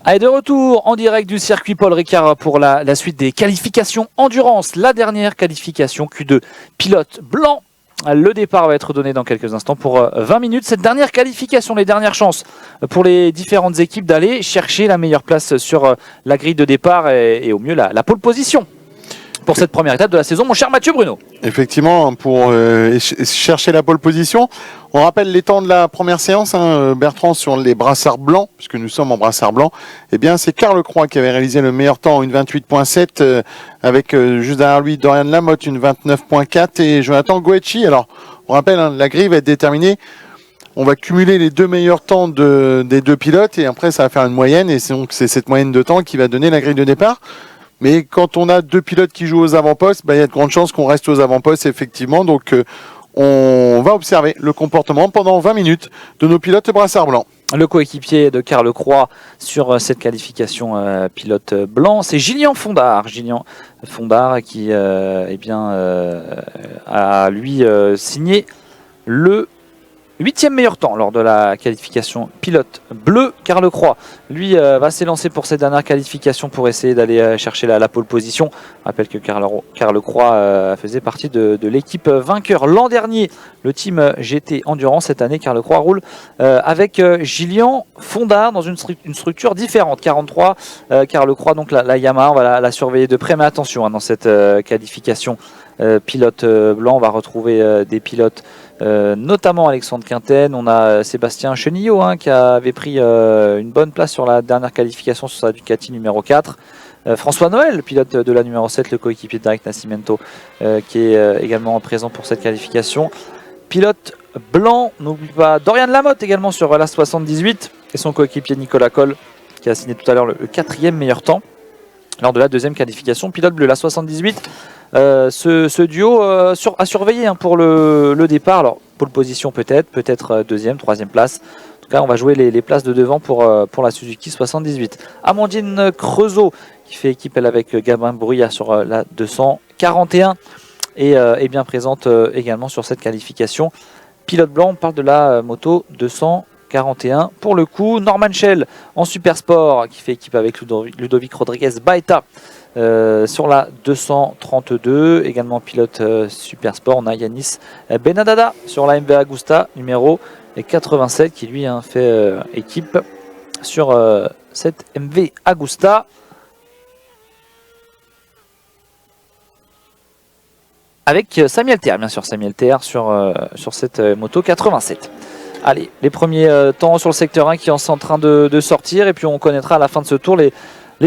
Allez, de retour en direct du circuit Paul Ricard pour la suite des qualifications endurance. La dernière qualification Q2 pilote blanc. Le départ va être donné dans quelques instants pour 20 minutes. Cette dernière qualification, les dernières chances pour les différentes équipes d'aller chercher la meilleure place sur la grille de départ et au mieux la pole position. Pour cette première étape de la saison, mon cher Mathieu Bruno. Effectivement, pour chercher la pole position, on rappelle les temps de la première séance, Bertrand, sur les brassards blancs, puisque nous sommes en brassard blanc. Eh bien, c'est Carl Lecroix qui avait réalisé le meilleur temps, une 28.7, avec juste derrière lui Dorian Lamotte, une 29.4, et Jonathan Goetchi. Alors, on rappelle, la grille va être déterminée. On va cumuler les deux meilleurs temps des deux pilotes, et après, ça va faire une moyenne, et donc c'est cette moyenne de temps qui va donner la grille de départ. Mais quand on a deux pilotes qui jouent aux avant-postes, il y a de grandes chances qu'on reste aux avant-postes, effectivement. Donc, on va observer le comportement pendant 20 minutes de nos pilotes brassards blancs. Le coéquipier de Carl Lecroix sur cette qualification pilote blanc, c'est Gillian Fondard. Gillian Fondard qui a lui signé le 8e meilleur temps lors de la qualification pilote bleu. Carl Lecroix, lui, va s'élancer pour cette dernière qualification pour essayer d'aller chercher la pole position. Je rappelle que Carl Lecroix faisait partie de l'équipe vainqueur l'an dernier, le team GT Endurance. Cette année, Carl Lecroix roule avec Gillian Fondard dans une structure différente. 43, Carl Lecroix, donc la Yamaha, on va la surveiller de près, mais attention dans cette qualification pilote blanc, on va retrouver des pilotes, notamment Alexandre Quinten. On a Sébastien Chenillot qui avait pris une bonne place sur la dernière qualification sur sa Ducati numéro 4. François Noël, pilote de la numéro 7, le coéquipier de Derek Nascimento, qui est également présent pour cette qualification. Pilote blanc, n'oublie pas Dorian Lamotte également sur la 78 et son coéquipier Nicolas Coll qui a signé tout à l'heure le 4e meilleur temps lors de la deuxième qualification. Pilote bleu, la 78. Ce duo à surveiller pour le départ. Alors, pole position peut-être deuxième, troisième place. En tout cas, on va jouer les places de devant pour la Suzuki 78. Amandine Creusot qui fait équipe avec Gabin Bruyas sur la 241 et est bien présente également sur cette qualification. Pilote blanc, on parle de la moto 241. Pour le coup, Norman Schell en super sport qui fait équipe avec Ludovic Rodriguez Baeta sur la 232. Également pilote super sport, on a Yanis Benadada sur la MV Agusta numéro 87 qui lui fait équipe sur cette MV Agusta. Avec Samuel Ter, bien sûr, Samuel Ter sur cette moto 87. Allez, les premiers temps sur le secteur 1 qui sont en train de sortir, et puis on connaîtra à la fin de ce tour les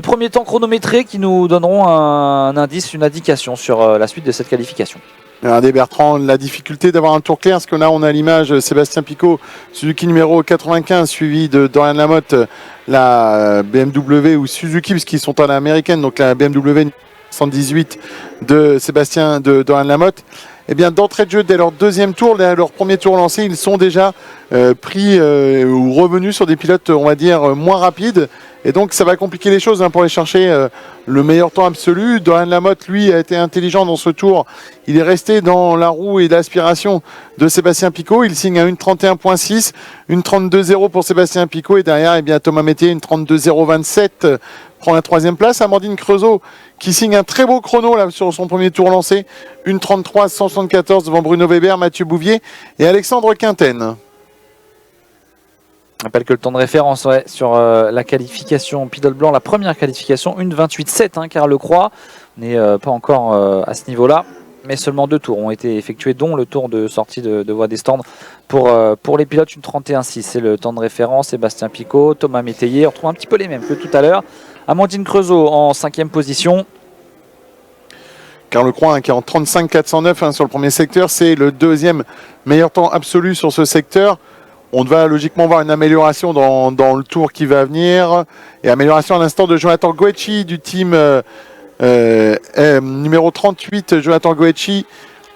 premiers temps chronométrés qui nous donneront un indice, une indication sur la suite de cette qualification. Regardez Bertrand, la difficulté d'avoir un tour clair, parce que là on a l'image Sébastien Picot, Suzuki numéro 95, suivi de Dorian Lamotte, la BMW ou Suzuki, parce qu'ils sont à l'américaine, donc la BMW 118 de Dorian Lamotte. Eh bien, d'entrée de jeu, dès leur deuxième tour, leur premier tour lancé, ils sont déjà pris ou revenus sur des pilotes, on va dire, moins rapides. Et donc, ça va compliquer les choses pour aller chercher le meilleur temps absolu. Dorian Lamotte, lui, a été intelligent dans ce tour. Il est resté dans la roue et l'aspiration de Sébastien Picot. Il signe à une 31.6, une 32.0 pour Sébastien Picot. Et derrière, eh bien, Thomas Métier, une 32.027 prend la troisième place. Amandine Creusot, qui signe un très beau chrono là, sur son premier tour lancé. Une 33.174 devant Bruno Weber, Mathieu Bouvier et Alexandre Quinten. Je rappelle que le temps de référence sur la qualification pilote blanc, la première qualification, une 28.7, Carl Lecroix. On n'est pas encore à ce niveau-là, mais seulement 2 tours ont été effectués, dont le tour de sortie de voie des stands pour les pilotes, une 31.6. C'est le temps de référence. Sébastien Picot, Thomas Métayer, on retrouve un petit peu les mêmes que tout à l'heure. Amandine Creusot en 5e position. Carl Lecroix qui est en 35.409 sur le premier secteur, c'est le deuxième meilleur temps absolu sur ce secteur. On va logiquement voir une amélioration dans le tour qui va venir. Et amélioration à l'instant de Jonathan Goetchi du team numéro 38. Jonathan Goetchi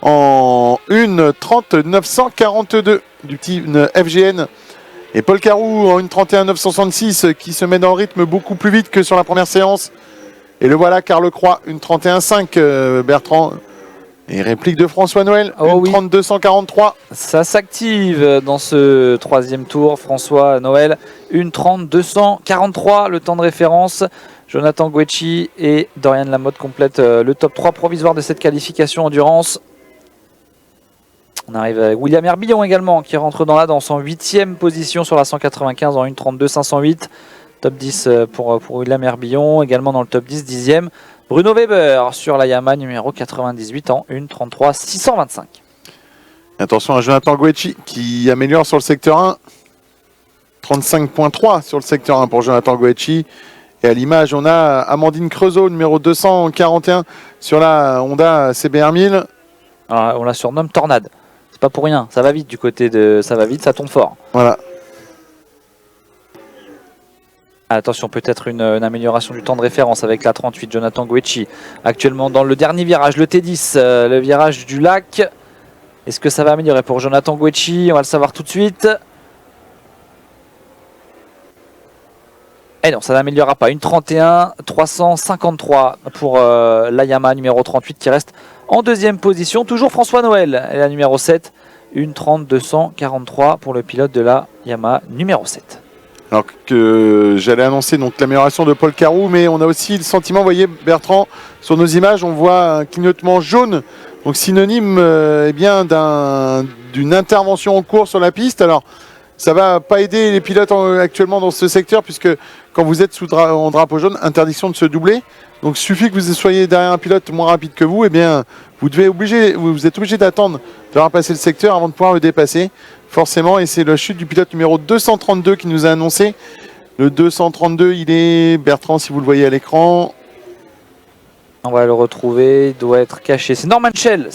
en 1.30.942 du team FGN. Et Paul Carou en 1.31.966 qui se met dans le rythme beaucoup plus vite que sur la première séance. Et le voilà, Carl Lecroix, 1.31.5 Bertrand. Et réplique de François Noël, Oh oui. 1,30-243. Ça s'active dans ce troisième tour. François Noël, 1,30-243, le temps de référence. Jonathan Guecci et Dorian Lamotte complètent le top 3 provisoire de cette qualification endurance. On arrive à William Herbillon également qui rentre dans la danse en 8e position sur la 195 en 1,32-508. Top 10 pour William Herbillon, également dans le top 10, 10e. Bruno Weber sur la Yamaha numéro 98 en 1,33-625. Attention à Jonathan Guecci qui améliore sur le secteur 1. 35,3 sur le secteur 1 pour Jonathan Guecci. Et à l'image, on a Amandine Creusot, numéro 241 sur la Honda CBR 1000. Alors, on la surnomme Tornade. C'est pas pour rien, ça va vite du côté de... Ça va vite, ça tombe fort. Voilà. Attention, peut-être une amélioration du temps de référence avec la 38, Jonathan Guecci. Actuellement dans le dernier virage, le T10, le virage du lac. Est-ce que ça va améliorer pour Jonathan Guecci? On va le savoir tout de suite. Et non, ça n'améliorera pas. Une 31-353 pour la Yamaha numéro 38 qui reste en deuxième position. Toujours François Noël et la numéro 7. Une 30-243 pour le pilote de la Yamaha numéro 7. Alors que j'allais annoncer donc l'amélioration de Paul Carou, mais on a aussi le sentiment, vous voyez Bertrand, sur nos images, on voit un clignotement jaune, donc synonyme eh bien d'une intervention en cours sur la piste. Alors ça va pas aider les pilotes actuellement dans ce secteur, puisque quand vous êtes en drapeau jaune, interdiction de se doubler. Donc il suffit que vous soyez derrière un pilote moins rapide que vous, eh bien vous êtes obligé d'attendre d'avoir passé le secteur avant de pouvoir le dépasser. Forcément, et c'est la chute du pilote numéro 232 qui nous a annoncé. Le 232, il est, Bertrand, si vous le voyez à l'écran. On va le retrouver, il doit être caché. C'est Norman Shell,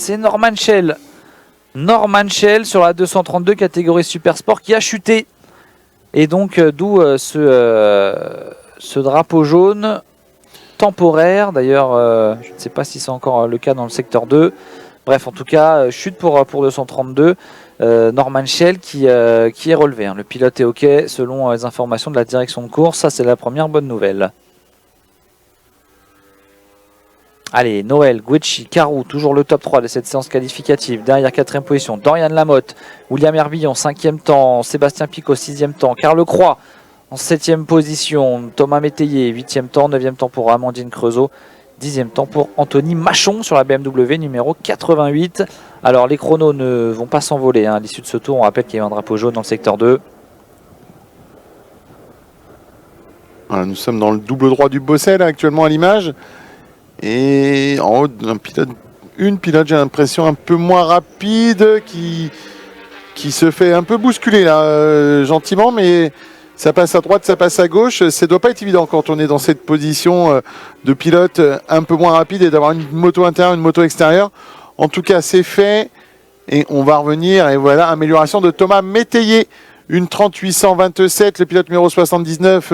Norman Shell sur la 232 catégorie Super Sport qui a chuté. Et donc, d'où ce drapeau jaune temporaire. D'ailleurs, je ne sais pas si c'est encore le cas dans le secteur 2. Bref, en tout cas, chute pour 232. Norman Shell qui est relevé. Hein. Le pilote est OK selon les informations de la direction de course. Ça, c'est la première bonne nouvelle. Allez, Noël, Guecci, Carou, toujours le top 3 de cette séance qualificative. Derrière, 4e position, Dorian Lamotte, William Herbillon, 5e temps, Sébastien Picot, 6e temps, Carl Croix en 7e position, Thomas Métayer, 8e temps, 9e temps pour Amandine Creusot, 10e temps pour Anthony Machon sur la BMW numéro 88. Alors les chronos ne vont pas s'envoler hein. À l'issue de ce tour. On rappelle qu'il y a un drapeau jaune dans le secteur 2. Voilà, nous sommes dans le double droit du Bosset là, actuellement à l'image. Et en haut, une pilote, j'ai l'impression, un peu moins rapide qui se fait un peu bousculer là, gentiment, mais ça passe à droite, ça passe à gauche. Ça ne doit pas être évident quand on est dans cette position de pilote un peu moins rapide et d'avoir une moto intérieure, une moto extérieure. En tout cas, c'est fait. Et on va revenir. Et voilà, amélioration de Thomas Métayer. Une 3827, le pilote numéro 79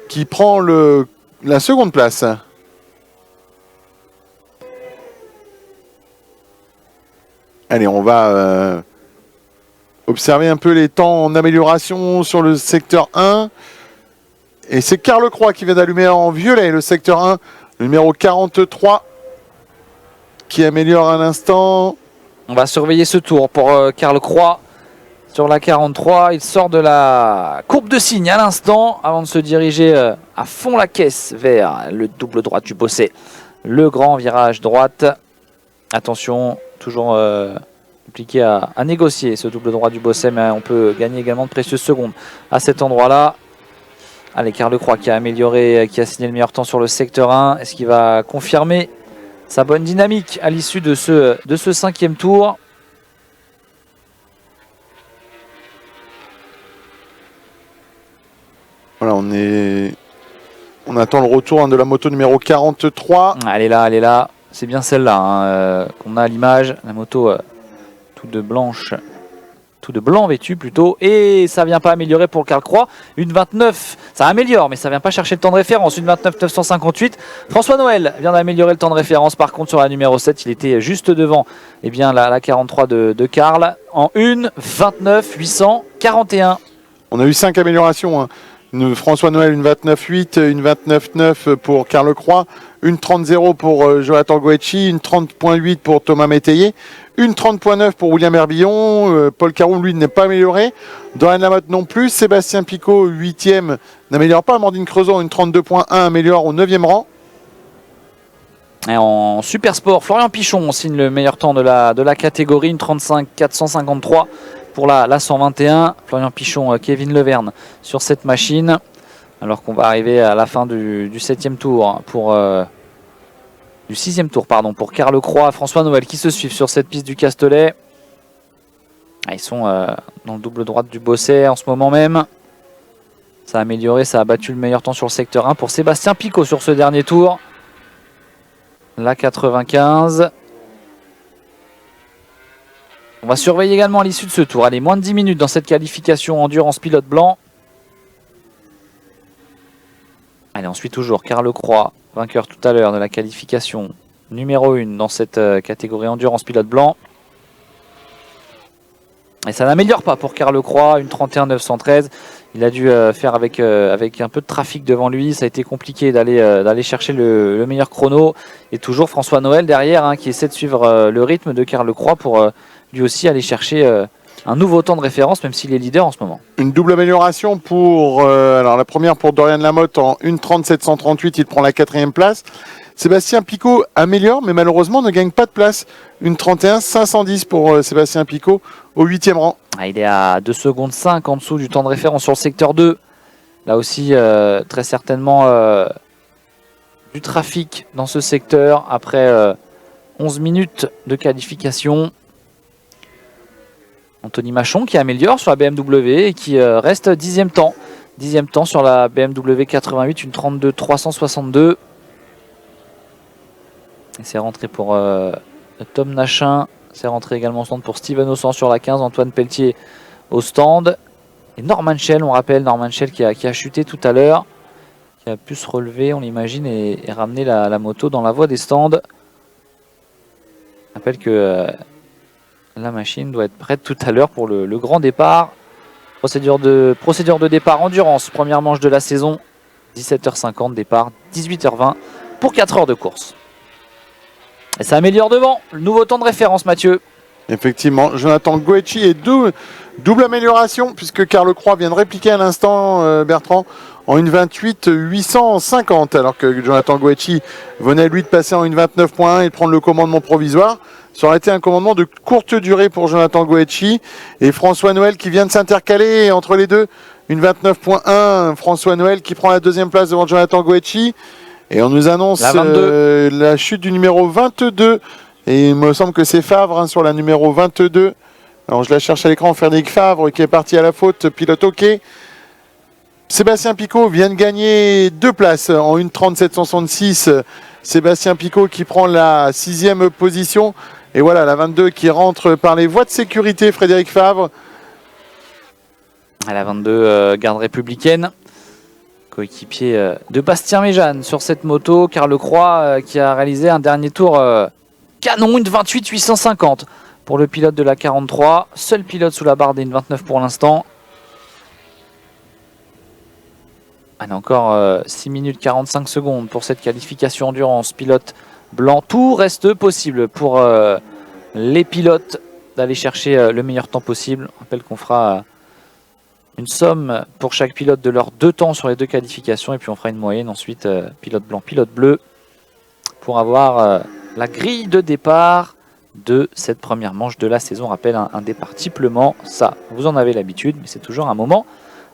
qui prend la seconde place. Allez, on va observer un peu les temps en amélioration sur le secteur 1. Et c'est Carl Croix qui vient d'allumer en violet le secteur 1, le numéro 43, qui améliore à l'instant. On va surveiller ce tour pour Carl Croix sur la 43. Il sort de la courbe de signe à l'instant avant de se diriger à fond la caisse vers le double droit du Bosset. Le grand virage droite. Attention, toujours compliqué à négocier ce double droit du Bosset, mais on peut gagner également de précieuses secondes à cet endroit-là. Allez, Carl Croix qui a amélioré, qui a signé le meilleur temps sur le secteur 1. Est-ce qu'il va confirmer sa bonne dynamique à l'issue de ce 5e tour? Voilà, on attend le retour de la moto numéro 43. Elle est là. C'est bien celle-là hein, qu'on a à l'image. La moto tout de blanc vêtu plutôt. Et ça vient pas améliorer pour Carl Croix. Une 29, ça améliore, mais ça vient pas chercher le temps de référence. Une 29 958. François Noël vient d'améliorer le temps de référence. Par contre, sur la numéro 7, il était juste devant la 43 de Carl en 1 29 841. On a eu 5 améliorations. Hein. François Noël, une 29.8, une 29.9 pour Carl Lecroix, une 30.0 pour Jonathan Goetchi, une 30.8 pour Thomas Métayer, une 30.9 pour William Herbillon. Paul Caroux, lui, n'est pas amélioré. Dorian Lamotte non plus. Sébastien Picot, 8e, n'améliore pas. Amandine Creusot, une 32.1, améliore au 9e rang. Et en super sport, Florian Pichon signe le meilleur temps de la catégorie, une 35 453 pour la 121. Florian Pichon, Kevin Leverne sur cette machine, alors qu'on va arriver à la fin du 7e tour du 6e tour pardon, pour Carl Lecroix, François Noël qui se suivent sur cette piste du Castellet. Ils sont dans le double droite du Bosset en ce moment même. Ça a amélioré, ça a battu le meilleur temps sur le secteur 1 pour Sébastien Picot sur ce dernier tour. La 95. On va surveiller également à l'issue de ce tour. Allez, moins de 10 minutes dans cette qualification endurance pilote blanc. Allez, ensuite toujours Carl Lecroix, vainqueur tout à l'heure de la qualification numéro 1 dans cette catégorie endurance pilote blanc. Et ça n'améliore pas pour Carl Lecroix, une 31 913. Il a dû faire avec un peu de trafic devant lui. Ça a été compliqué d'aller chercher le meilleur chrono. Et toujours François Noël derrière qui essaie de suivre le rythme de Carl Lecroix pour lui aussi aller chercher un nouveau temps de référence, même s'il est leader en ce moment. Une double amélioration pour alors la première pour Dorian Lamotte en 1.30 738, il prend la 4e place. Sébastien Picot améliore, mais malheureusement ne gagne pas de place. Une 31 510 pour Sébastien Picot au 8e rang. Il est à 2 secondes 5 en dessous du temps de référence sur le secteur 2. Là aussi, très certainement du trafic dans ce secteur après 11 minutes de qualification. Anthony Machon qui améliore sur la BMW et qui reste 10e temps. 10e temps sur la BMW 88, une 32 362. Et c'est rentré pour Tom Nachin. C'est rentré également au stand pour Steven Ossan sur la 15. Antoine Pelletier au stand. Et Norman Schell, on rappelle, Norman Schell qui a chuté tout à l'heure. Qui a pu se relever, on l'imagine, et ramener la moto dans la voie des stands. Je rappelle que la machine doit être prête tout à l'heure pour le grand départ. Procédure de départ endurance. Première manche de la saison. 17h50, départ 18h20 pour 4 heures de course. Et ça améliore devant. Le nouveau temps de référence, Mathieu. Effectivement, Jonathan Goetchi est double amélioration puisque Carl Lecroix vient de répliquer à l'instant, Bertrand, en 1.28 850, alors que Jonathan Goetchi venait lui de passer en 1.29.1 et de prendre le commandement provisoire. Ça aurait été un commandement de courte durée pour Jonathan Goetchi et François Noël qui vient de s'intercaler entre les deux. 1.29.1, François Noël qui prend la 2e place devant Jonathan Goetchi. Et on nous annonce la chute du numéro 22. Et il me semble que c'est Favre sur la numéro 22. Alors je la cherche à l'écran, Frédéric Favre qui est parti à la faute, pilote hockey. Sébastien Picot vient de gagner 2 places en 1.30 766. Sébastien Picot qui prend la 6e position. Et voilà, la 22 qui rentre par les voies de sécurité, Frédéric Favre. À la 22, garde républicaine. Coéquipier de Bastien Méjeanne sur cette moto. Carl Lecroix qui a réalisé un dernier tour canon, une 28 850 pour le pilote de la 43. Seul pilote sous la barre des 29 pour l'instant. Allez, encore 6 minutes 45 secondes pour cette qualification endurance. Pilote blanc, tout reste possible pour les pilotes d'aller chercher le meilleur temps possible. Je rappelle qu'on fera une somme pour chaque pilote de leurs 2 temps sur les 2 qualifications et puis on fera une moyenne ensuite pilote blanc, pilote bleu pour avoir la grille de départ de cette première manche de la saison. On rappelle un départ triplement, ça vous en avez l'habitude, mais c'est toujours un moment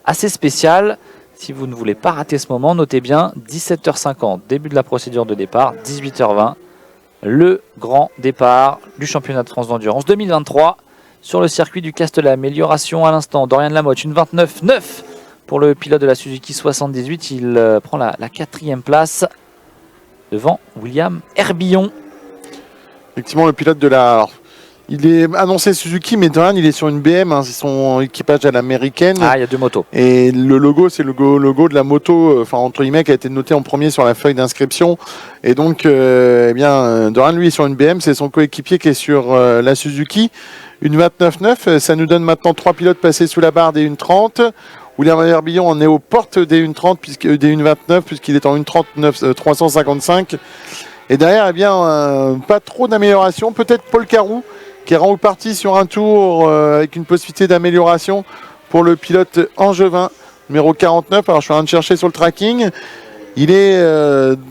assez spécial. Si vous ne voulez pas rater ce moment, notez bien 17h50, début de la procédure de départ, 18h20, le grand départ du championnat de France d'endurance 2023 sur le circuit du Castellet. Amélioration à l'instant, Dorian Lamotte, une 29.9 pour le pilote de la Suzuki 78. Il prend la 4e place devant William Herbillon. Effectivement, le pilote de la... Alors, il est annoncé Suzuki, mais Dorian, il est sur une BM, c'est son équipage à l'américaine. Ah, il y a 2 motos. Et le logo, c'est le logo de la moto, enfin entre guillemets, qui a été noté en premier sur la feuille d'inscription. Et donc, Dorian, lui, est sur une BM, c'est son coéquipier qui est sur la Suzuki. Une 29.9, ça nous donne maintenant 3 pilotes passés sous la barre des 1.30. William Herbillon en est aux portes des 1.30, des 1.29, puisqu'il est en 1.39 355. Et derrière, eh bien, pas trop d'amélioration. Peut-être Paul Carou, qui est reparti sur un tour avec une possibilité d'amélioration pour le pilote angevin, numéro 49. Alors, je suis en train de chercher sur le tracking. Il est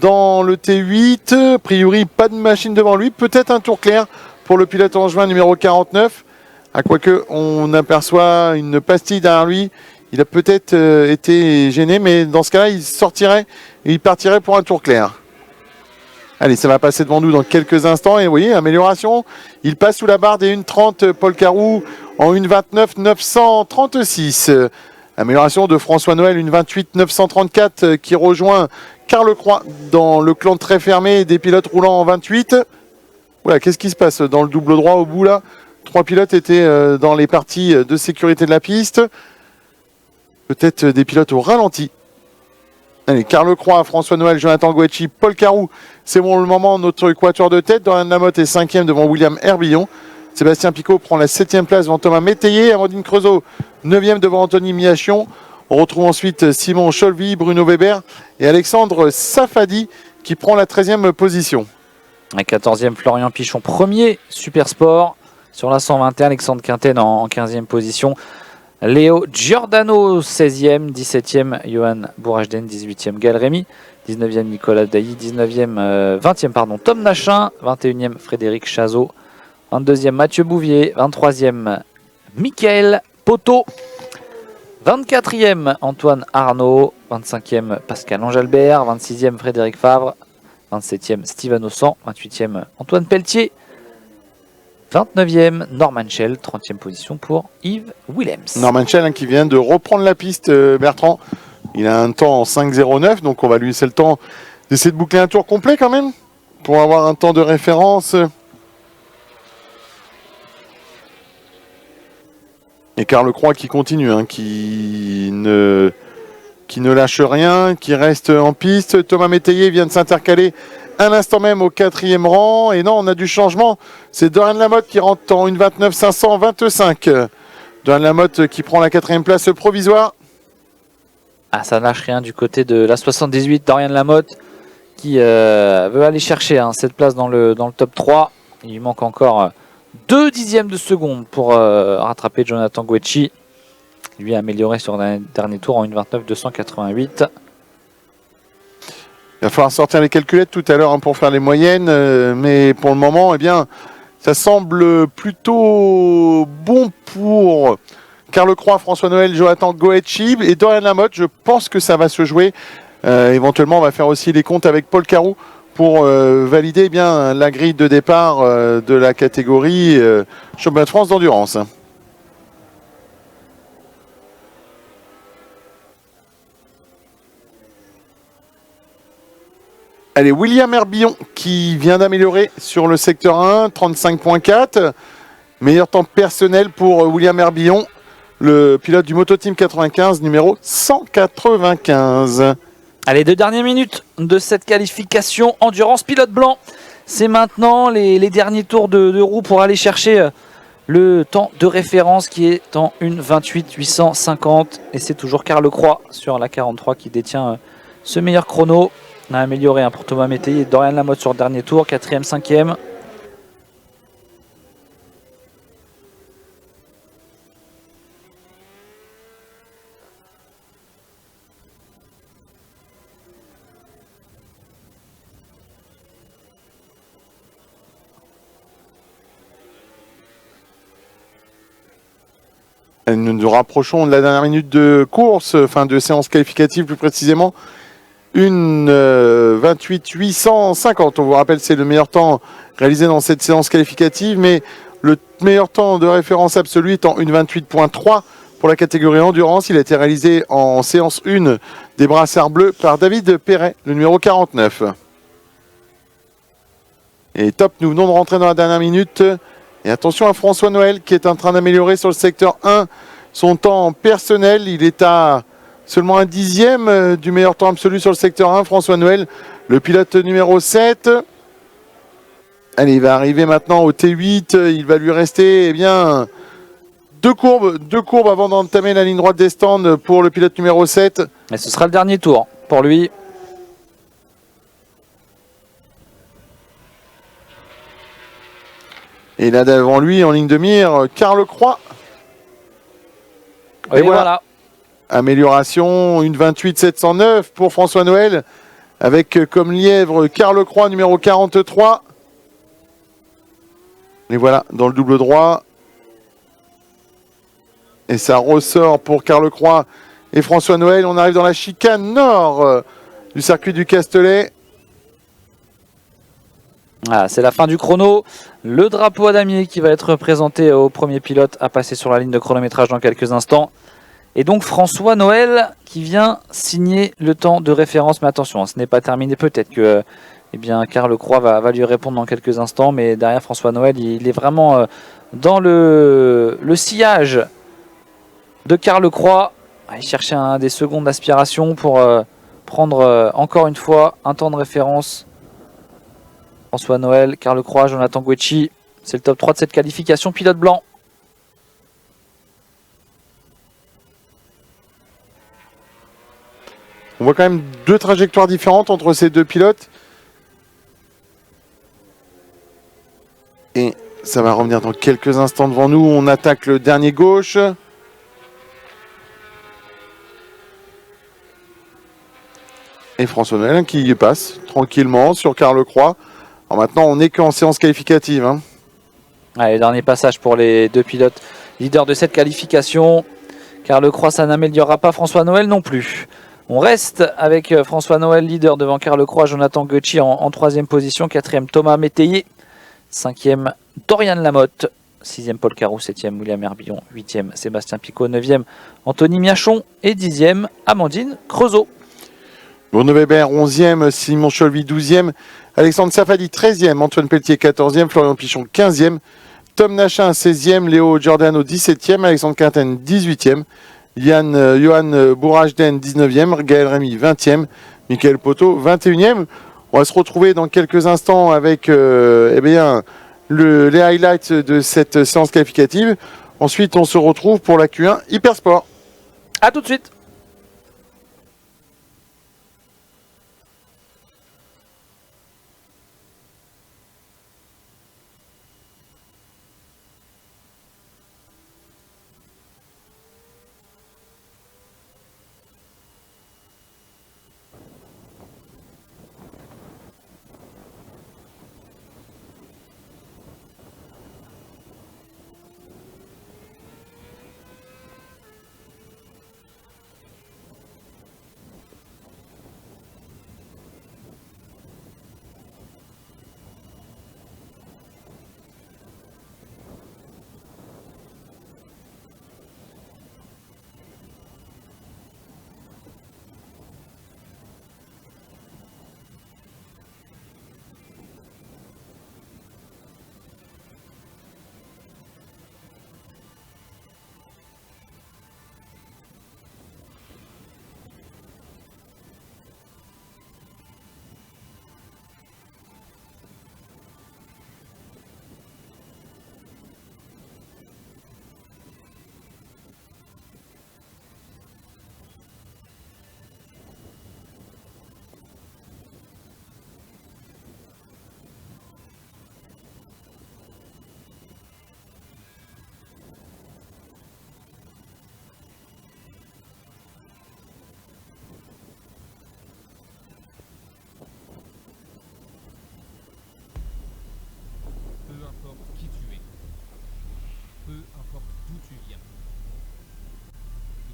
dans le T8. A priori, pas de machine devant lui. Peut-être un tour clair pour le pilote angevin, numéro 49. À quoique, on aperçoit une pastille derrière lui. Il a peut-être été gêné, mais dans ce cas-là, il sortirait et il partirait pour un tour clair. Allez, ça va passer devant nous dans quelques instants. Et vous voyez, amélioration. Il passe sous la barre des 1.30, Paul Carou, en 1.29 936. Amélioration de François Noël, 1.28 934, qui rejoint Carl Croix dans le clan très fermé des pilotes roulant en 28. Voilà, qu'est-ce qui se passe dans le double droit au bout là? 3 pilotes étaient dans les parties de sécurité de la piste. Peut-être des pilotes au ralenti. Allez, Carl Croix, François Noël, Jonathan Guecci, Paul Carou. C'est bon le moment, notre quatuor de tête. Dorian Lamotte est 5e devant William Herbillon. Sébastien Picot prend la 7e place devant Thomas Métayer. Amandine Creusot, 9e devant Anthony Miachion. On retrouve ensuite Simon Cholvy, Bruno Weber et Alexandre Safadi qui prend la 13e position. À 14e, Florian Pichon, premier Super Sport. Sur la 121, Alexandre Quinten en 15e position. Léo Giordano, 16e, 17e, Johan Bourajden, 18e, Gaël Rémy, 19e, Nicolas Dailly, 20e, Tom Nachin, 21e, Frédéric Chazot, 22e, Mathieu Bouvier, 23e, Michael Poteau, 24e, Antoine Arnaud, 25e, Pascal Angelbert, 26e, Frédéric Favre, 27e, Steven Ossan, 28e, Antoine Pelletier, 29e, Norman Schell, 30e position pour Yves Willems. Norman Schell qui vient de reprendre la piste, Bertrand. Il a un temps en 5.09, donc on va lui laisser le temps d'essayer de boucler un tour complet quand même, pour avoir un temps de référence. Et Carl Croix qui continue, qui ne lâche rien, qui reste en piste. Thomas Métayer vient de s'intercaler à l'instant même au 4e rang. Et non, on a du changement. C'est Dorian Lamotte qui rentre en 1.29 525. Dorian Lamotte qui prend la 4e place provisoire. Ah, ça ne lâche rien du côté de la 78. Dorian Lamotte qui veut aller chercher cette place dans le top 3. Il lui manque encore 2 dixièmes de seconde pour rattraper Jonathan Guecci. Lui a amélioré sur le dernier tour en 1.29 288. Il va falloir sortir les calculettes tout à l'heure pour faire les moyennes, mais pour le moment, eh bien, ça semble plutôt bon pour Carl Croix, François Noël, Jonathan Guecci et Dorian Lamotte. Je pense que ça va se jouer. Éventuellement, on va faire aussi les comptes avec Paul Carou pour valider eh bien, la grille de départ de la catégorie Championnat de France d'endurance. Allez, William Herbillon qui vient d'améliorer sur le secteur 1, 35.4. Meilleur temps personnel pour William Herbillon, le pilote du Moto Team 95, numéro 195. Allez, 2 dernières minutes de cette qualification endurance pilote blanc. C'est maintenant les derniers tours de roue pour aller chercher le temps de référence qui est en 1.28 850. Et c'est toujours Carl Croix sur la 43 qui détient ce meilleur chrono. On a amélioré pour Thomas Métayer et Dorian Lamotte sur le dernier tour, 4e, 5e. Nous nous rapprochons de la dernière minute de course, enfin de séance qualificative plus précisément. 1.28 850. On vous rappelle, c'est le meilleur temps réalisé dans cette séance qualificative, mais le meilleur temps de référence absolu est en 1.28.3 pour la catégorie endurance. Il a été réalisé en séance 1 des brassards bleus par David Perret, le numéro 49. Et top, nous venons de rentrer dans la dernière minute. Et attention à François Noël qui est en train d'améliorer sur le secteur 1 son temps personnel. Il est à seulement 1 dixième du meilleur temps absolu sur le secteur 1. François Noël, le pilote numéro 7. Allez, il va arriver maintenant au T8. Il va lui rester Deux courbes avant d'entamer la ligne droite des stands pour le pilote numéro 7. Et ce sera le dernier tour pour lui. Et là devant lui, en ligne de mire, Carl Croix. Et voilà. Amélioration, une 28-709 pour François Noël. Avec comme lièvre Carl Croix, numéro 43. Et voilà, dans le double droit. Et ça ressort pour Carl Croix et François Noël. On arrive dans la chicane nord du circuit du Castellet. Ah, c'est la fin du chrono. Le drapeau à damier qui va être présenté au premier pilote à passer sur la ligne de chronométrage dans quelques instants. Et donc François Noël qui vient signer le temps de référence. Mais attention, ce n'est pas terminé. Peut-être que Carl Croix va lui répondre dans quelques instants. Mais derrière François Noël, il est vraiment dans le sillage de Carl Croix. Il cherchait des secondes d'aspiration pour prendre encore une fois un temps de référence. François Noël, Carl Croix, Jonathan Guecci. C'est le top 3 de cette qualification. Pilote blanc. On voit quand même deux trajectoires différentes entre ces deux pilotes. Et ça va revenir dans quelques instants devant nous. On attaque le dernier gauche. Et François Noël qui passe tranquillement sur Carl Croix. Alors maintenant, on n'est qu'en séance qualificative. Hein. Allez, dernier passage pour les deux pilotes leaders de cette qualification. Carl Croix, ça n'améliorera pas François Noël non plus. On reste avec François Noël, leader devant Carl Croix, Jonathan Guecci en troisième position. Quatrième, Thomas Métayer. Cinquième, Dorian Lamotte. Sixième, Paul Carou. Septième, William Herbillon. Huitième, Sébastien Picot. Neuvième, Anthony Miachon. Et dixième, Amandine Creusot. Bruno Weber, 11e. Simon Cholvy, 12e. Alexandre Safadi, 13e. Antoine Pelletier, 14e. Florian Pichon, 15e. Tom Nachin, 16e. Léo Giordano, 17e. Alexandre Quinten, 18e. Johan Bourajden, 19e. Gaël Rémy, 20e. Michael Poto, 21e. On va se retrouver dans quelques instants avec les highlights de cette séance qualificative. Ensuite, on se retrouve pour la Q1 Hypersport. A tout de suite.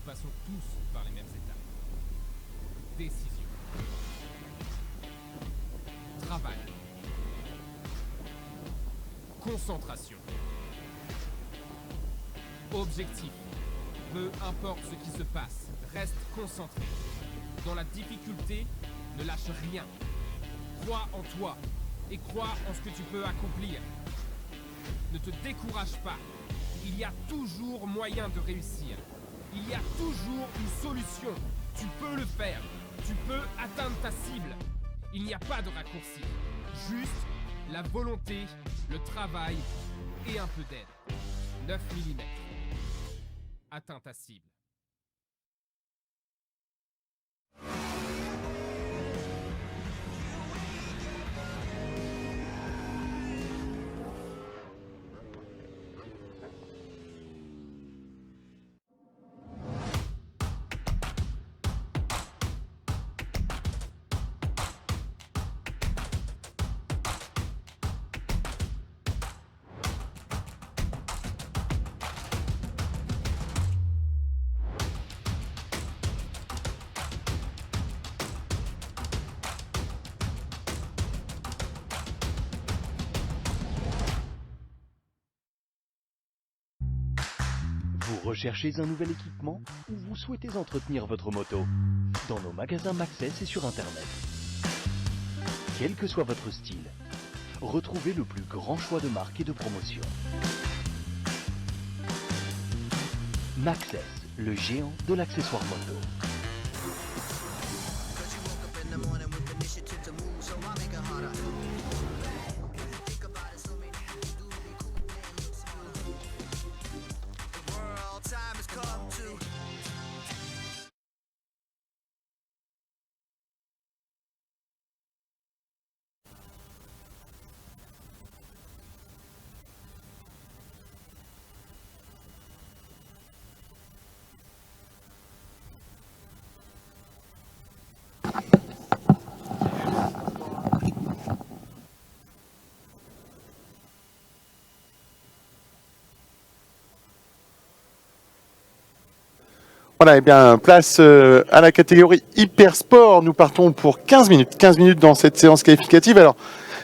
Passons tous par les mêmes étapes. Décision. Travail. Concentration. Objectif. Peu importe ce qui se passe, reste concentré. Dans la difficulté, ne lâche rien. Crois en toi et crois en ce que tu peux accomplir. Ne te décourage pas. Il y a toujours moyen de réussir. Il y a toujours une solution. Tu peux le faire. Tu peux atteindre ta cible. Il n'y a pas de raccourci. Juste la volonté, le travail et un peu d'aide. 9 mm. atteint ta cible. Vous recherchez un nouvel équipement ou vous souhaitez entretenir votre moto? Dans nos magasins Maxxis et sur Internet. Quel que soit votre style, retrouvez le plus grand choix de marques et de promotions. Maxxis, le géant de l'accessoire moto. Voilà, et bien place à la catégorie Hyper Sport. Nous partons pour 15 minutes. 15 minutes dans cette séance qualificative. Alors,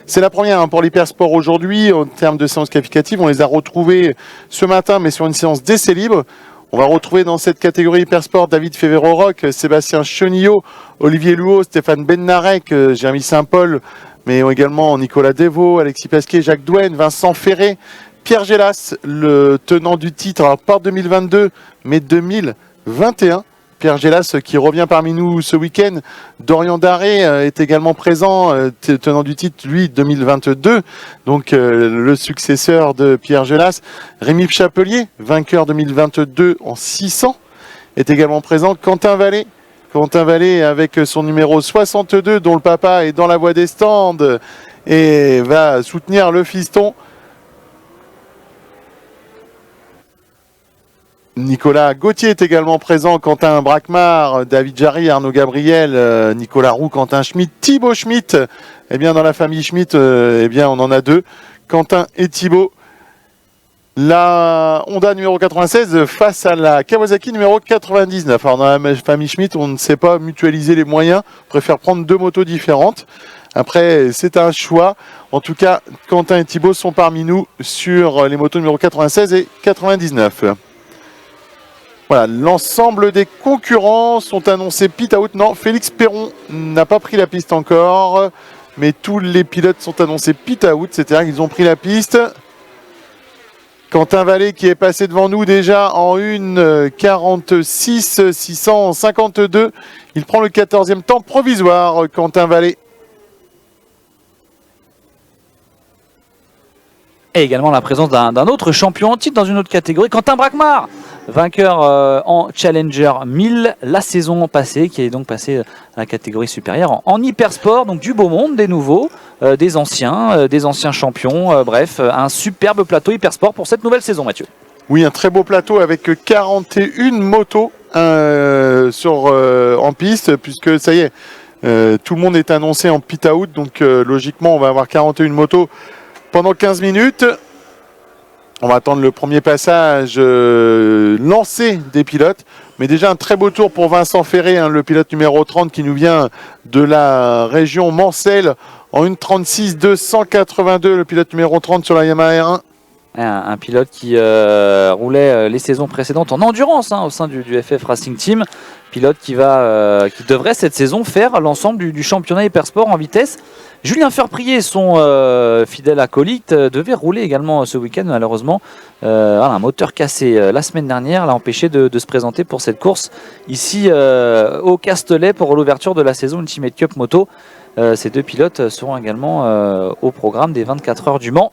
c'est la première pour l'Hyper Sport aujourd'hui. En termes de séance qualificative, on les a retrouvés ce matin, mais sur une séance d'essai libre. On va retrouver dans cette catégorie Hyper Sport David Févéro-Roch, Sébastien Chenillot, Olivier Louot, Stéphane Benarek, Jérémy Saint-Paul, mais également Nicolas Devaux, Alexis Pasquier, Jacques Douenne, Vincent Ferré, Pierre Gélas, le tenant du titre, alors pas 2022, mais 2021. Pierre Gélas qui revient parmi nous ce week-end. Dorian Daré est également présent, tenant du titre, lui, 2022. Donc le successeur de Pierre Gélas. Rémi Chapelier, vainqueur 2022 en 600, est également présent. Quentin Vallée. Quentin Vallée avec son numéro 62, dont le papa est dans la voie des stands et va soutenir le fiston. Nicolas Gauthier est également présent, Quentin Braquemar, David Jarry, Arnaud Gabriel, Nicolas Roux, Quentin Schmitt, Thibaut Schmitt. Eh bien, dans la famille Schmitt, eh bien, on en a deux, Quentin et Thibaut. La Honda numéro 96 face à la Kawasaki numéro 99. Alors, dans la famille Schmitt, on ne sait pas mutualiser les moyens, on préfère prendre deux motos différentes. Après, c'est un choix. En tout cas, Quentin et Thibaut sont parmi nous sur les motos numéro 96 et 99. Voilà, l'ensemble des concurrents sont annoncés pit out. Non, Félix Perron n'a pas pris la piste encore, mais tous les pilotes sont annoncés pit out, c'est-à-dire qu'ils ont pris la piste. Quentin Vallée qui est passé devant nous déjà en 1:46 652. Il prend le 14e temps provisoire, Quentin Vallée. Et également la présence d'un autre champion en titre dans une autre catégorie, Quentin Braquemar, vainqueur en Challenger 1000 la saison passée, qui est donc passé à la catégorie supérieure en hyper sport. Donc du beau monde, des nouveaux, des anciens champions. Bref, un superbe plateau hyper sport pour cette nouvelle saison, Mathieu. Oui, un très beau plateau avec 41 motos en piste, puisque ça y est, tout le monde est annoncé en pit out. Donc logiquement, on va avoir 41 motos pendant 15 minutes. On va attendre le premier passage lancé des pilotes. Mais déjà un très beau tour pour Vincent Ferré, le pilote numéro 30 qui nous vient de la région Mancel en 1:36 282, le pilote numéro 30 sur la Yamaha R1. Un pilote qui roulait les saisons précédentes en endurance au sein du FF Racing Team. Pilote qui devrait cette saison faire l'ensemble du championnat hypersport en vitesse. Julien Ferprier, son fidèle acolyte, devait rouler également ce week-end. Malheureusement, un moteur cassé la semaine dernière l'a empêché de se présenter pour cette course ici au Castellet pour l'ouverture de la saison Ultimate Cup Moto. Ces deux pilotes seront également au programme des 24 heures du Mans.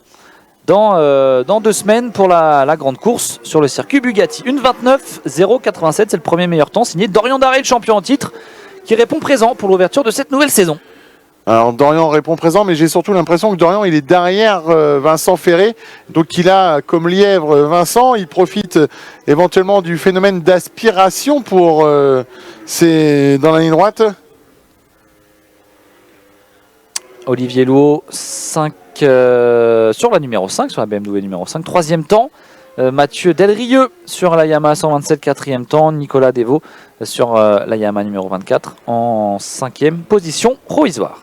dans 2 semaines pour la grande course sur le circuit Bugatti. 1:29.087, c'est le premier meilleur temps, signé Dorian Darré, le champion en titre, qui répond présent pour l'ouverture de cette nouvelle saison. Alors Dorian répond présent, mais j'ai surtout l'impression que Dorian il est derrière Vincent Ferré, donc il a comme lièvre Vincent, il profite éventuellement du phénomène d'aspiration pour dans la ligne droite. Olivier Louot, 5 sur la numéro 5, sur la BMW numéro 5, 3e temps. Mathieu Delrieux sur la Yamaha 127, 4e temps. Nicolas Devaux sur la Yamaha numéro 24 en 5e position provisoire.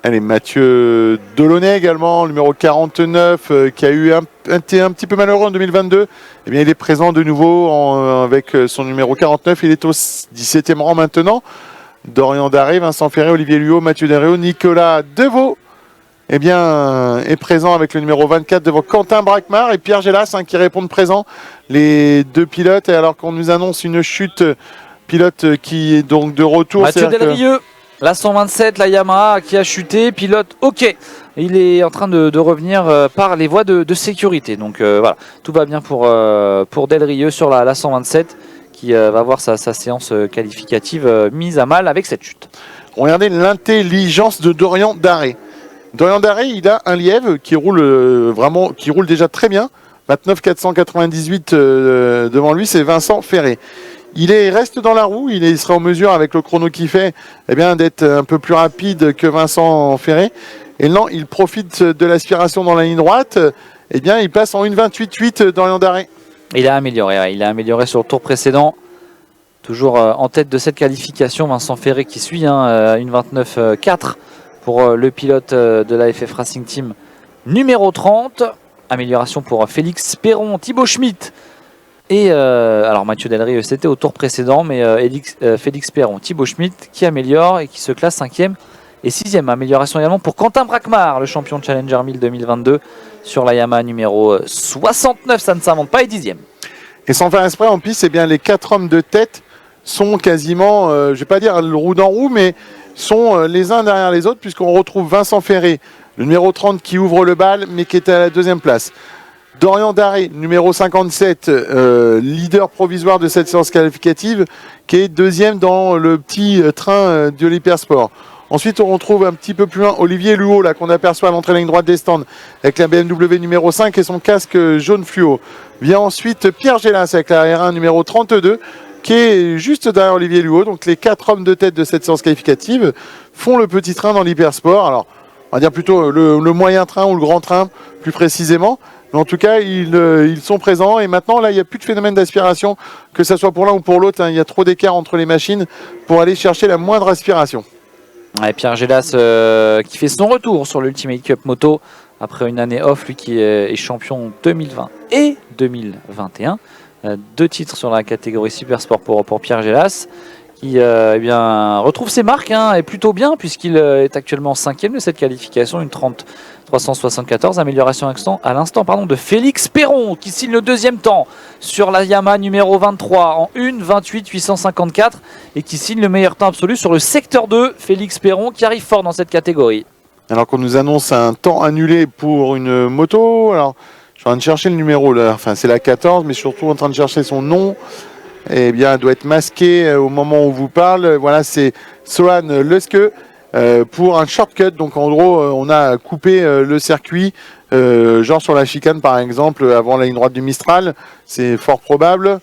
Allez, Mathieu Delaunay également, numéro 49, qui a eu un petit peu malheureux en 2022. Eh bien, il est présent de nouveau avec son numéro 49. Il est au 17e rang maintenant. Dorian Darré, Vincent Ferré, Olivier Luot, Mathieu Delrieux, Nicolas Devaux est présent avec le numéro 24 devant Quentin Braquemar et Pierre Gélas qui répondent présent. Les deux pilotes, et alors qu'on nous annonce une chute, pilote qui est donc de retour. Mathieu Delrieux, la 127, la Yamaha qui a chuté, pilote ok. Il est en train de revenir par les voies de sécurité. Donc voilà, tout va bien pour Delrieux sur la 127 qui va voir sa séance qualificative mise à mal avec cette chute. Regardez l'intelligence de Dorian Darré. Dorian Darré, il a un lièvre qui roule déjà très bien. 29 498 devant lui, c'est Vincent Ferré. Il reste dans la roue, il sera en mesure avec le chrono qu'il fait d'être un peu plus rapide que Vincent Ferré. Et non, il profite de l'aspiration dans la ligne droite. Il passe en 1:28.8 Dorian Darré. Il a amélioré sur le tour précédent. Toujours en tête de cette qualification, Vincent Ferré qui suit 1:29.4 pour le pilote de la FF Racing Team numéro 30. Amélioration pour Félix Perron, Thibaut Schmitt. Et alors Mathieu Delrieux, c'était au tour précédent, mais Félix Perron, Thibaut Schmitt qui améliore et qui se classe 5e et 6e. Amélioration également pour Quentin Braquemar, le champion de Challenger 1000 2022 sur la Yamaha numéro 69, ça ne s'invente pas, et 10e. Et sans faire exprès, en piste, les 4 hommes de tête sont quasiment, je ne vais pas dire le roue dans roue, mais sont les uns derrière les autres, puisqu'on retrouve Vincent Ferré, le numéro 30 qui ouvre le bal, mais qui est à la 2e place. Dorian Darré, numéro 57, leader provisoire de cette séance qualificative, qui est 2e dans le petit train de l'Hypersport. Ensuite, on retrouve un petit peu plus loin Olivier Luot, là qu'on aperçoit à l'entrée de la ligne droite des stands, avec la BMW numéro 5 et son casque jaune fluo. Vient ensuite Pierre Gélas avec la R1 numéro 32, qui est juste derrière Olivier Luot. Donc les 4 hommes de tête de cette séance qualificative font le petit train dans l'Hypersport. Alors, on va dire plutôt le moyen train ou le grand train, plus précisément. Mais en tout cas, ils sont présents. Et maintenant, là, il n'y a plus de phénomène d'aspiration, que ce soit pour l'un ou pour l'autre. Il y a trop d'écart entre les machines pour aller chercher la moindre aspiration. Ouais, Pierre Gélas qui fait son retour sur l'Ultimate Cup Moto après une année off, lui qui est champion 2020 et 2021. 2 titres sur la catégorie Super Sport pour Pierre Gélas, qui retrouve ses marques et plutôt bien, puisqu'il est actuellement 5e de cette qualification, une 30.374. Amélioration à l'instant de Félix Perron, qui signe le 2e temps sur la Yamaha numéro 23 en 1:28.854 et qui signe le meilleur temps absolu sur le secteur 2. Félix Perron qui arrive fort dans cette catégorie. Alors qu'on nous annonce un temps annulé pour une moto. Alors, je suis en train de chercher le numéro là. Enfin, c'est la 14, mais surtout en train de chercher son nom. Eh bien, elle doit être masquée au moment où on vous parle. Voilà, c'est Sohan Leske pour un shortcut. Donc, en gros, on a coupé le circuit, genre sur la chicane, par exemple, avant la ligne droite du Mistral. C'est fort probable.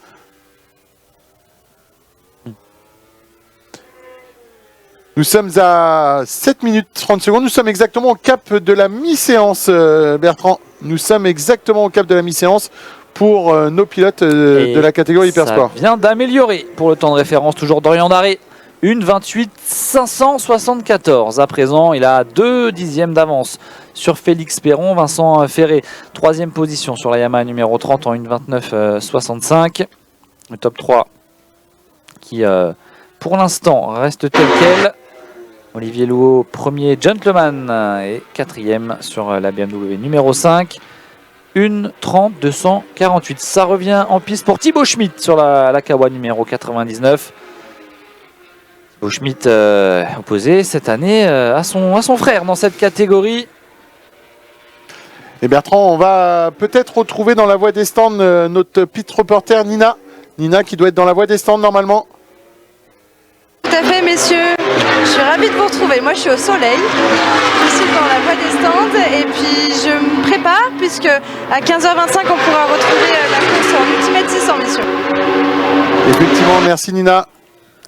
Nous sommes à 7 minutes 30 secondes. Nous sommes exactement au cap de la mi-séance, Bertrand. Nous sommes exactement au cap de la mi-séance pour nos pilotes de la catégorie Hypersport. Ça vient d'améliorer pour le temps de référence, toujours Dorian Darré. 1:28.574. À présent, il a 2 dixièmes d'avance sur Félix Perron. Vincent Ferré, 3e position sur la Yamaha numéro 30 en 1:29.65. Le top 3 qui, pour l'instant, reste tel quel. Olivier Louot, premier gentleman, et 4e sur la BMW numéro 5. 1:30.248. Ça revient en piste pour Thibaut Schmitt sur la Kawa numéro 99. Thibaut Schmitt opposé cette année à son frère dans cette catégorie. Et Bertrand, on va peut-être retrouver dans la voie des stands notre pit reporter Nina. Nina qui doit être dans la voie des stands normalement. Tout à fait, messieurs. Je suis ravie de vous retrouver. Moi, je suis au soleil. Je suis dans la voie des stands et puis je me prépare puisque à 15h25, on pourra retrouver la course en Ultimate 600, messieurs. Effectivement, merci Nina.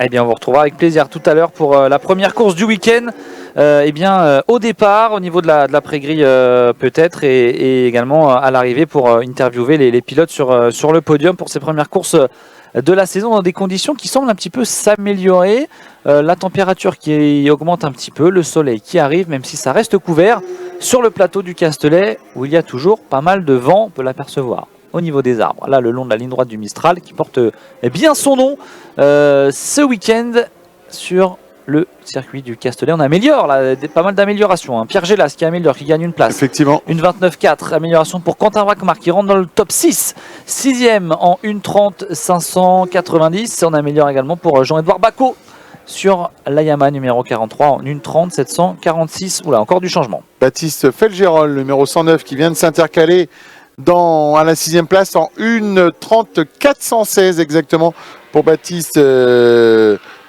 Eh bien, on vous retrouvera avec plaisir tout à l'heure pour la première course du week-end. Au départ, au niveau de la pré-grille peut-être, et également à l'arrivée pour interviewer les pilotes sur le podium pour ces premières courses de la saison dans des conditions qui semblent un petit peu s'améliorer. La température qui augmente un petit peu, le soleil qui arrive, même si ça reste couvert sur le plateau du Castellet où il y a toujours pas mal de vent, on peut l'apercevoir au niveau des arbres. Là, le long de la ligne droite du Mistral qui porte bien son nom ce week-end sur le circuit du Castellet. On améliore là, pas mal d'améliorations. Pierre Gélas qui améliore, qui gagne une place. Effectivement. Une 29,4. Amélioration pour Quentin Wagmar qui rentre dans le top 6. 6e en 1,30 590. On améliore également pour Jean-Edouard Bacot sur la Yamaha numéro 43 en 1,30 746. Oula, encore du changement. Baptiste Felgerol, numéro 109, qui vient de s'intercaler à la 6e place en 1,30 416 exactement pour Baptiste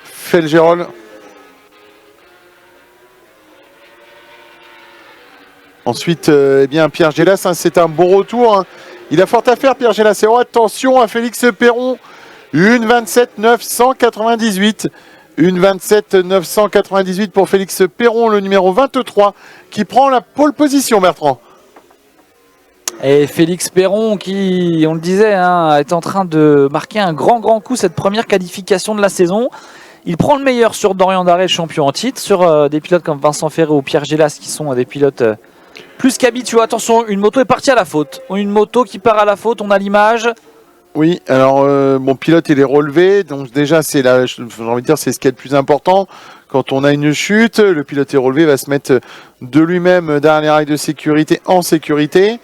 Felgerol. Ensuite, Pierre Gélas, c'est un bon retour. Il a fort à faire, Pierre Gélas. Et attention à Félix Perron. 1,27 998. 1,27 998 pour Félix Perron, le numéro 23, qui prend la pole position, Bertrand. Et Félix Perron qui, on le disait, est en train de marquer un grand coup cette première qualification de la saison. Il prend le meilleur sur Dorian Daré, champion en titre, sur des pilotes comme Vincent Ferré ou Pierre Gélas qui sont des pilotes plus qu'habitués. Attention, une moto est partie à la faute. Une moto qui part à la faute, on a l'image. Oui, alors mon pilote il est relevé, donc déjà j'ai envie de dire c'est ce qui est le plus important. Quand on a une chute, le pilote est relevé, va se mettre de lui-même derrière les rails de sécurité en sécurité.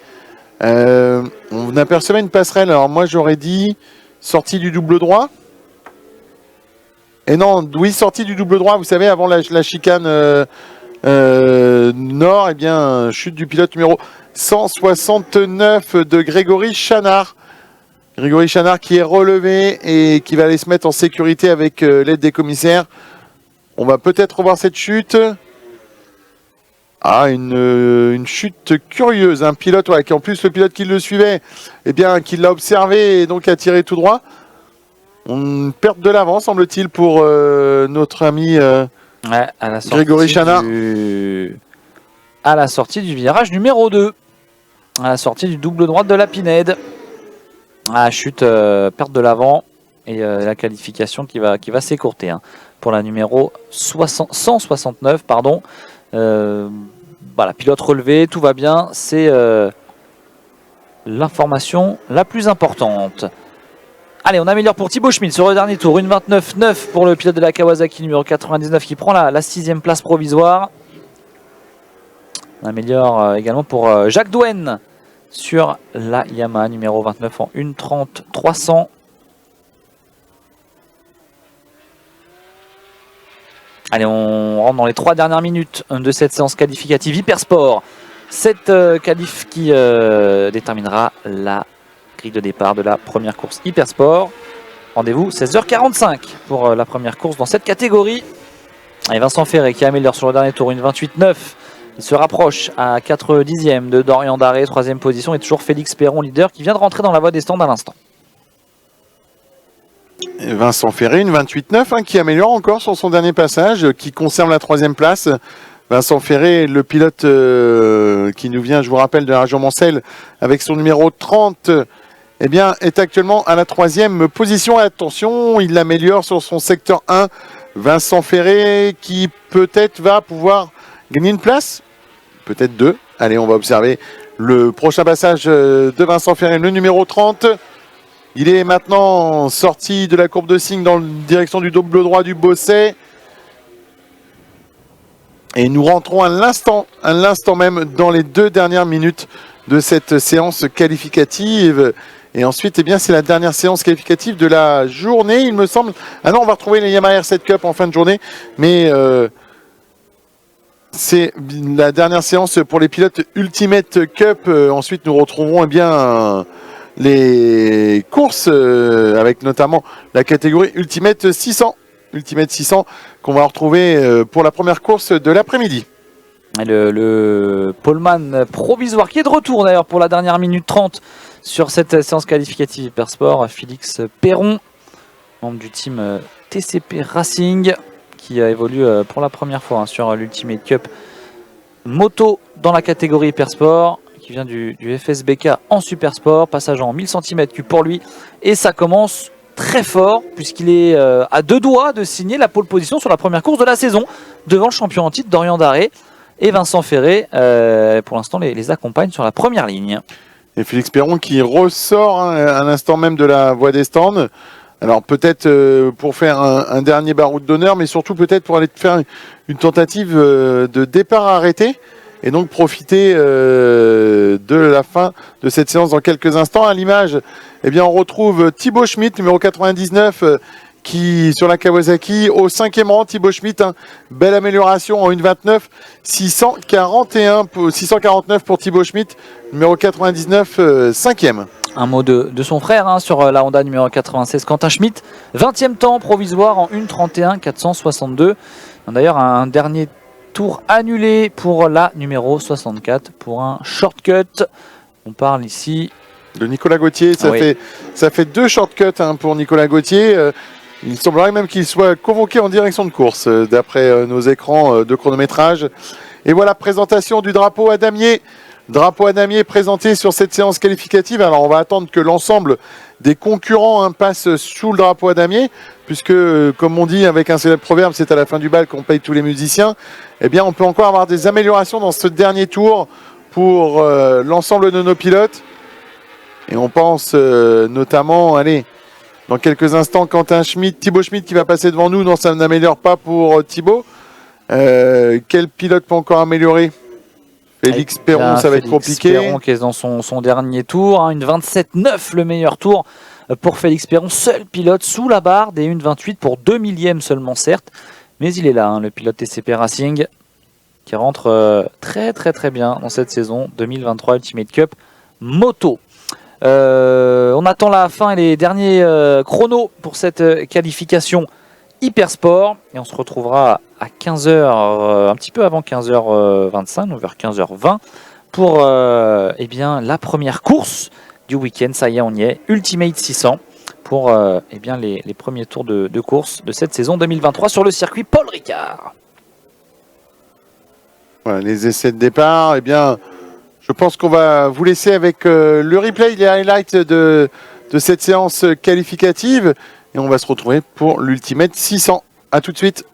On apercevait une passerelle, alors moi j'aurais dit sortie du double droit. Et non, oui, sortie du double droit, vous savez, avant la chicane nord, chute du pilote numéro 169 de Grégory Chanard. Grégory Chanard qui est relevé et qui va aller se mettre en sécurité avec l'aide des commissaires. On va peut-être revoir cette chute. Une chute curieuse. Un pilote, qui en plus le pilote qui le suivait, qui l'a observé et donc a tiré tout droit. Une perte de l'avant, semble-t-il, pour notre ami Grégory Chanard. À la sortie du virage numéro 2. À la sortie du double droite de la Pinède. Chute, perte de l'avant et la qualification qui va s'écourter pour la numéro 169. Pilote relevé, tout va bien. C'est l'information la plus importante. Allez, on améliore pour Thibaut Schmidt sur le dernier tour. 1,29,9 pour le pilote de la Kawasaki numéro 99 qui prend la 6e place provisoire. On améliore également pour Jacques Douenne sur la Yamaha numéro 29 en 1,30 300. Allez, on rentre dans les 3 dernières minutes de cette séance qualificative Hypersport. Cette qualif qui déterminera la grille de départ de la première course Hypersport. Rendez-vous 16h45 pour la première course dans cette catégorie. Et Vincent Ferré qui améliore sur le dernier tour 1,28,9. Il se rapproche à 4 dixièmes de Dorian Daré, 3e position, et toujours Félix Perron, leader, qui vient de rentrer dans la voie des stands à l'instant. Vincent Ferré, une 28,9, qui améliore encore sur son dernier passage, qui conserve la 3e place. Vincent Ferré, le pilote qui nous vient, je vous rappelle, de la région Mancel, avec son numéro 30, est actuellement à la 3e position. Attention, il l'améliore sur son secteur 1. Vincent Ferré qui peut-être va pouvoir gagner une place. Peut-être 2. Allez, on va observer le prochain passage de Vincent Ferré, le numéro 30. Il est maintenant sorti de la courbe de signe dans la direction du double droit du Bosset. Et nous rentrons à l'instant même dans les 2 dernières minutes de cette séance qualificative. Et ensuite, c'est la dernière séance qualificative de la journée, il me semble. Ah non, on va retrouver les Yamaha R7 Cup en fin de journée. Mais C'est la dernière séance pour les pilotes Ultimate Cup. Ensuite, nous retrouverons eh bien les courses avec notamment la catégorie Ultimate 600. Ultimate 600 qu'on va retrouver pour la première course de l'après-midi. Le poleman provisoire qui est de retour d'ailleurs pour la dernière minute 30 sur cette séance qualificative Hypersport, Félix Perron, membre du team TCP Racing, qui évolue pour la première fois sur l'Ultimate Cup moto dans la catégorie Hypersport, qui vient du FSBK en Supersport, passage en 1000 cm3 pour lui, et ça commence très fort puisqu'il est à 2 doigts de signer la pole position sur la première course de la saison devant le champion en titre Dorian Daré et Vincent Ferré. Pour l'instant les accompagne sur la première ligne. Et Félix Perron qui ressort à l'instant même de la voie des stands. Alors peut-être pour faire un dernier baroud d'honneur, mais surtout peut-être pour aller faire une tentative de départ arrêté et donc profiter de la fin de cette séance dans quelques instants. À l'image, eh bien, on retrouve Thibaut Schmitt, numéro 99, qui sur la Kawasaki au 5e rang. Thibaut Schmitt, belle amélioration en 1,29, 649 pour Thibaut Schmitt, numéro 99, 5e. Un mot de son frère sur la Honda numéro 96, Quentin Schmitt. 20e temps provisoire en 1,31, 462. D'ailleurs, un dernier tour annulé pour la numéro 64 pour un shortcut. On parle ici de Nicolas Gauthier. Ça fait 2 shortcuts pour Nicolas Gauthier. Il semblerait même qu'il soit convoqué en direction de course d'après nos écrans de chronométrage. Et voilà, présentation du drapeau à damier. Drapeau à damier présenté sur cette séance qualificative. Alors on va attendre que l'ensemble des concurrents passent sous le drapeau à damier, puisque comme on dit avec un célèbre proverbe, c'est à la fin du bal qu'on paye tous les musiciens. Eh bien on peut encore avoir des améliorations dans ce dernier tour pour l'ensemble de nos pilotes. Et on pense notamment, dans quelques instants, Thibaut Schmitt qui va passer devant nous. Non, ça n'améliore pas pour Thibaut. Quel pilote peut encore améliorer ? Félix Perron, ça va être compliqué. Félix Perron qui est dans son dernier tour, une 27-9 le meilleur tour pour Félix Perron, seul pilote sous la barre des 1,28 pour 2 millièmes seulement certes, mais il est là, le pilote TCP Racing qui rentre très très très bien dans cette saison 2023 Ultimate Cup moto. On attend la fin et les derniers chronos pour cette qualification Hypersport et on se retrouvera à 15h, un petit peu avant 15h25, donc vers 15h20 pour la première course du week-end. Ça y est, on y est, Ultimate 600 pour les premiers tours de course de cette saison 2023 sur le circuit Paul Ricard. Voilà, les essais de départ, je pense qu'on va vous laisser avec le replay, les highlights de cette séance qualificative et on va se retrouver pour l'Ultimate 600. A tout de suite.